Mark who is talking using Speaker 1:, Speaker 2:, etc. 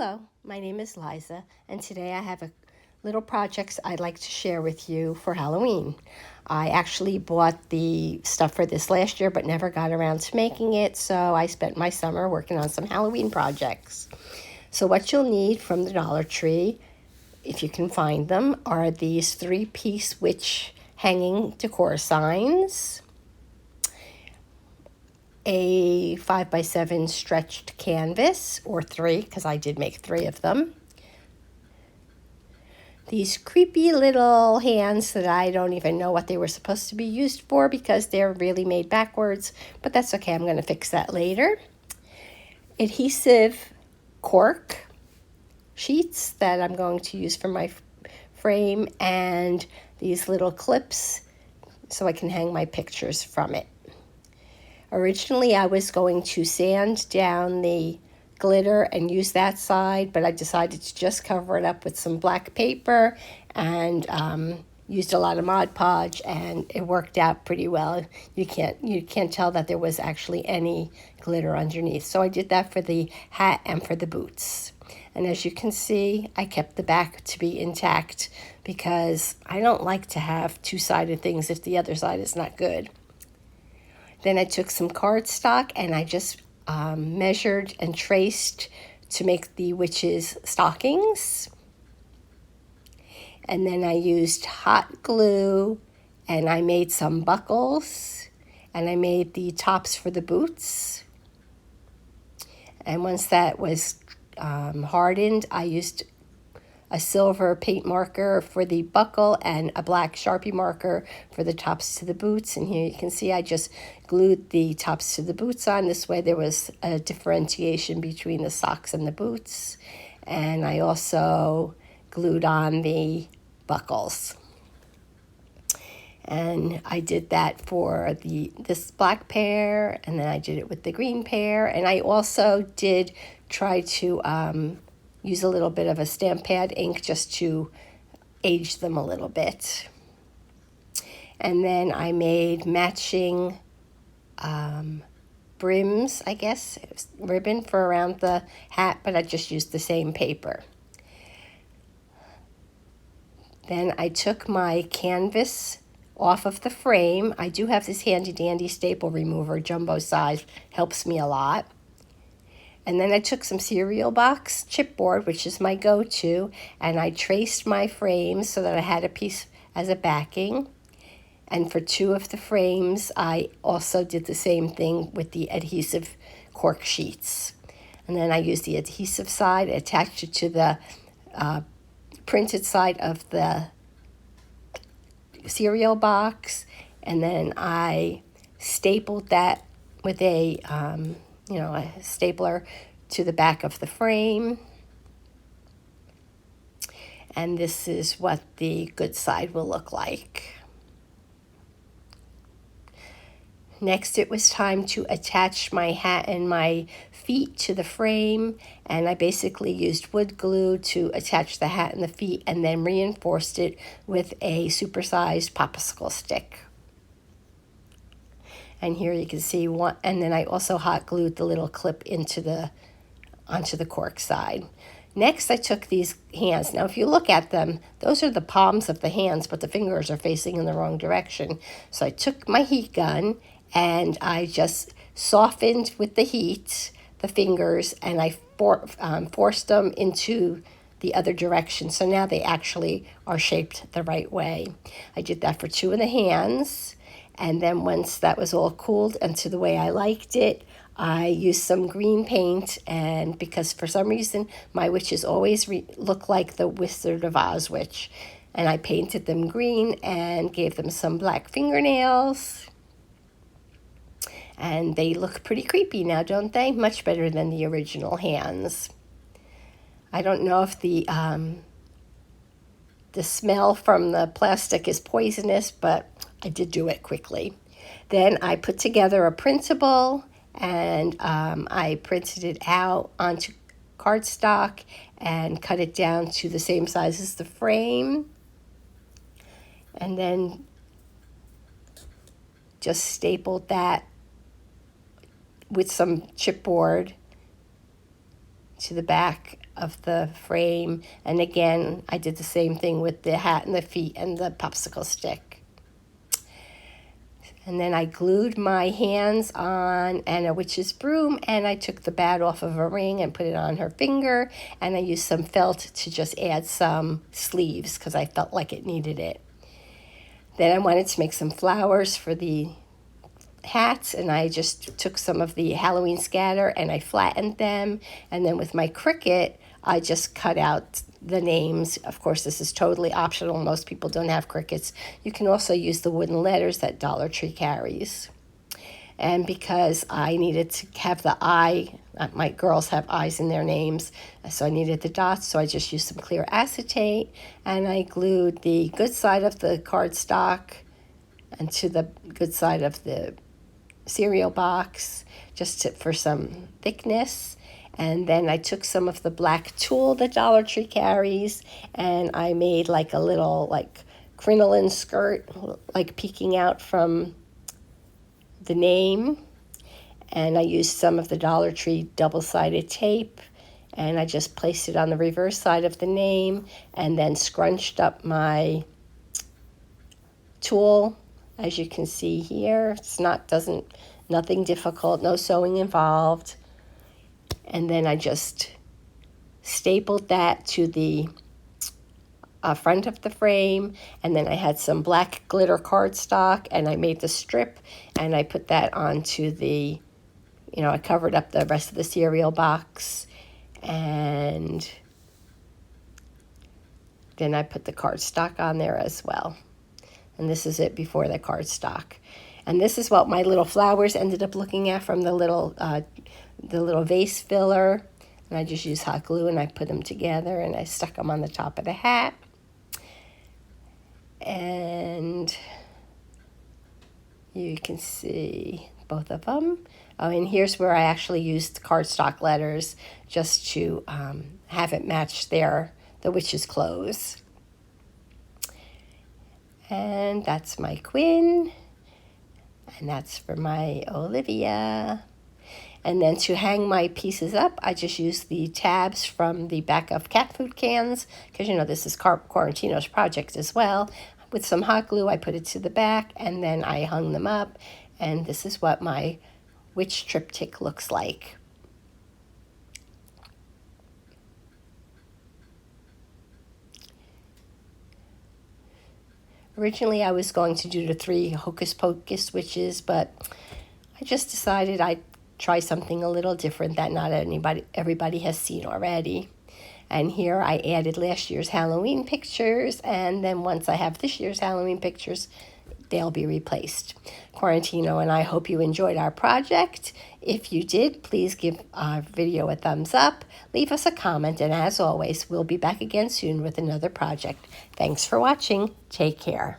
Speaker 1: Hello, my name is Liza, and today I have a little projects I'd like to share with you for Halloween. I actually bought the stuff for this last year but never got around to making it, so I spent my summer working on some Halloween projects. So what you'll need from the Dollar Tree, if you can find them, are these 3-piece witch hanging decor signs, a 5x7 stretched canvas, or 3, because I did make 3 of them. These creepy little hands that I don't even know what they were supposed to be used for because they're really made backwards, but that's okay, I'm going to fix that later. Adhesive cork sheets that I'm going to use for my frame, and these little clips so I can hang my pictures from it. Originally, I was going to sand down the glitter and use that side, but I decided to just cover it up with some black paper and used a lot of Mod Podge, and it worked out pretty well. You can't tell that there was actually any glitter underneath. So I did that for the hat and for the boots. And as you can see, I kept the back to be intact because I don't like to have two-sided things if the other side is not good. Then I took some cardstock and I just measured and traced to make the witch's stockings. And then I used hot glue and I made some buckles and I made the tops for the boots. And once that was hardened, I used a silver paint marker for the buckle and a black Sharpie marker for the tops to the boots. And here you can see I just glued the tops to the boots on. This way there was a differentiation between the socks and the boots. And I also glued on the buckles. And I did that for this black pair, and then I did it with the green pair. And I also did try to use a little bit of a stamp pad ink just to age them a little bit. And then I made matching brims, I guess, ribbon for around the hat, but I just used the same paper. Then I took my canvas off of the frame. I do have this handy dandy staple remover, jumbo size, helps me a lot. And then I took some cereal box chipboard, which is my go-to, and I traced my frames so that I had a piece as a backing. And for 2 of the frames, I also did the same thing with the adhesive cork sheets. And then I used the adhesive side, attached it to the printed side of the cereal box, and then I stapled that with a stapler to the back of the frame. And this is what the good side will look like. Next, it was time to attach my hat and my feet to the frame, and I basically used wood glue to attach the hat and the feet, and then reinforced it with a supersized popsicle stick. And here you can see one, and then I also hot glued the little clip onto the cork side. Next, I took these hands. Now, if you look at them, those are the palms of the hands, but the fingers are facing in the wrong direction. So I took my heat gun and I just softened with the heat the fingers, and I forced them into the other direction. So now they actually are shaped the right way. I did that for 2 of the hands. And then once that was all cooled and to the way I liked it, I used some green paint, and because for some reason my witches always look like the Wizard of Oz witch, and I painted them green and gave them some black fingernails. And they look pretty creepy now, don't they? Much better than the original hands. I don't know if the smell from the plastic is poisonous, but I did do it quickly. Then I put together a printable, and I printed it out onto cardstock and cut it down to the same size as the frame. And then just stapled that with some chipboard to the back of the frame. And again, I did the same thing with the hat and the feet and the popsicle stick. And then I glued my hands on a witch's broom, and I took the bat off of a ring and put it on her finger, and I used some felt to just add some sleeves because I felt like it needed it. Then I wanted to make some flowers for the hats, and I just took some of the Halloween scatter and I flattened them, and then with my Cricut I just cut out the names. Of course, this is totally optional. Most people don't have Cricuts. You can also use the wooden letters that DollarTree carries. And because I needed to have the eye, my girls have eyes in their names, so I needed the dots, so I just used some clear acetate, and I glued the good side of the cardstock and to the good side of the cereal box for some thickness. And then I took some of the black tulle that DollarTree carries, and I made like a little crinoline skirt, like peeking out from the name. And I used some of the DollarTree double-sided tape, and I just placed it on the reverse side of the name, and then scrunched up my tulle, as you can see here. Nothing difficult, no sewing involved. And then I just stapled that to the front of the frame, and then I had some black glitter cardstock, and I made the strip, and I put that onto I covered up the rest of the cereal box, and then I put the cardstock on there as well. And this is it before the cardstock. And this is what my little flowers ended up looking at from the little vase filler. And I just used hot glue and I put them together and I stuck them on the top of the hat. And you can see both of them. Oh, and here's where I actually used cardstock letters just to have it match the witch's clothes. And that's my Quinn. And that's for my Olivia. And then to hang my pieces up, I just used the tabs from the back of cat food cans, because this is Quarantino's project as well. With some hot glue, I put it to the back, and then I hung them up. And this is what my witch triptych looks like. Originally, I was going to do the 3 Hocus Pocus witches, but I just decided I'd try something a little different that not everybody has seen already. And here I added last year's Halloween pictures, and then once I have this year's Halloween pictures, they'll be replaced. Quarantino and I hope you enjoyed our project. If you did, please give our video a thumbs up, leave us a comment, and as always, we'll be back again soon with another project. Thanks for watching. Take care.